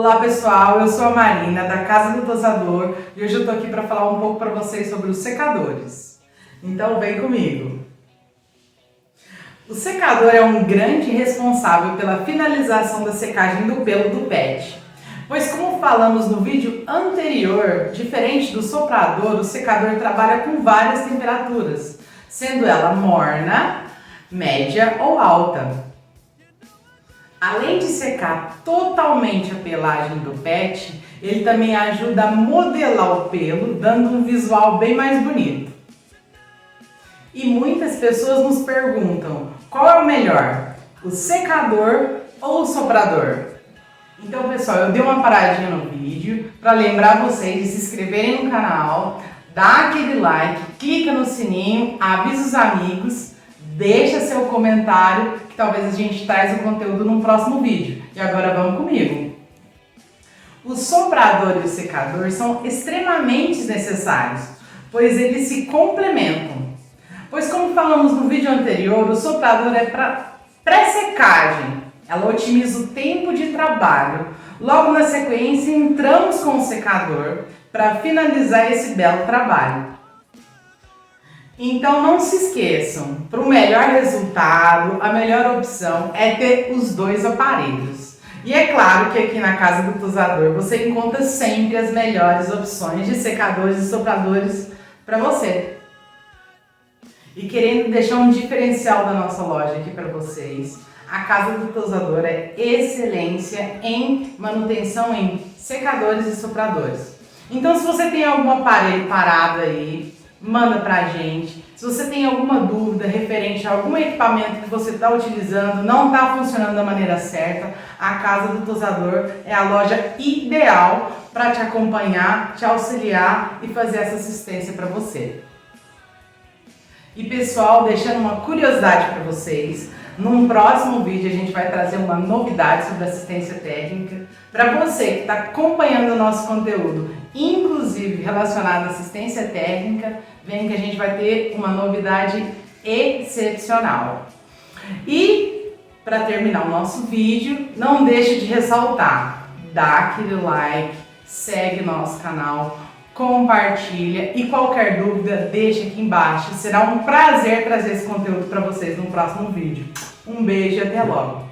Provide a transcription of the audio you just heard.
Olá pessoal, eu sou a Marina da Casa do Tosador e hoje eu tô aqui para falar um pouco para vocês sobre os secadores. Então vem comigo. O secador é um grande responsável pela finalização da secagem do pelo do pet. Pois como falamos no vídeo anterior, diferente do soprador, o secador trabalha com várias temperaturas, sendo ela morna, média ou alta. Além de secar totalmente a pelagem do pet, ele também ajuda a modelar o pelo, dando um visual bem mais bonito. E muitas pessoas nos perguntam, qual é o melhor, o secador ou o soprador? Então pessoal, eu dei uma paradinha no vídeo para lembrar vocês de se inscreverem no canal, dar aquele like, clica no sininho, avisa os amigos, deixa seu comentário que talvez a gente traz o conteúdo num próximo vídeo. E agora vamos comigo. O soprador e o secador são extremamente necessários, pois eles se complementam. Pois como falamos no vídeo anterior, o soprador é para pré-secagem. Ela otimiza o tempo de trabalho. Logo na sequência entramos com o secador para finalizar esse belo trabalho. Então não se esqueçam, para o melhor resultado, a melhor opção é ter os dois aparelhos. E é claro que aqui na Casa do Tosador você encontra sempre as melhores opções de secadores e sopradores para você. E querendo deixar um diferencial da nossa loja aqui para vocês, a Casa do Tosador é excelência em manutenção em secadores e sopradores. Então se você tem algum aparelho parado aí, manda pra gente. Se você tem alguma dúvida referente a algum equipamento que você está utilizando, não está funcionando da maneira certa, a Casa do Tosador é a loja ideal para te acompanhar, te auxiliar e fazer essa assistência para você. E pessoal, deixando uma curiosidade para vocês, num próximo vídeo a gente vai trazer uma novidade sobre assistência técnica para você que está acompanhando o nosso conteúdo, inclusive relacionado à assistência técnica. Vem que a gente vai ter uma novidade excepcional. E para terminar o nosso vídeo, não deixe de ressaltar, dá aquele like, segue nosso canal, compartilha e qualquer dúvida deixa aqui embaixo. Será um prazer trazer esse conteúdo para vocês no próximo vídeo. Um beijo e até logo!